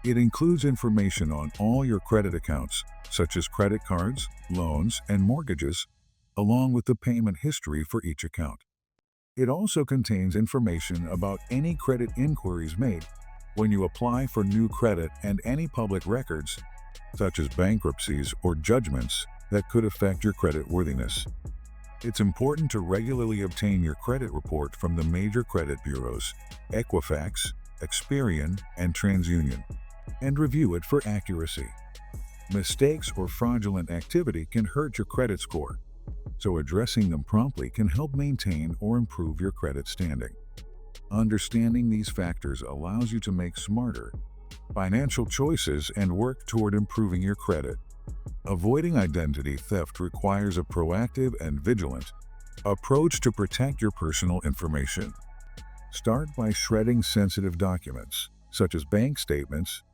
It includes information on all your credit accounts, such as credit cards, loans, and mortgages, along with the payment history for each account. It also contains information about any credit inquiries made when you apply for new credit and any public records, such as bankruptcies or judgments, that could affect your credit worthiness. It's important to regularly obtain your credit report from the major credit bureaus, Equifax, Experian, and TransUnion, and review it for accuracy. Mistakes or fraudulent activity can hurt your credit score, so addressing them promptly can help maintain or improve your credit standing. Understanding these factors allows you to make smarter financial choices and work toward improving your credit. Avoiding identity theft requires a proactive and vigilant approach to protect your personal information. Start by shredding sensitive documents, such as bank statements,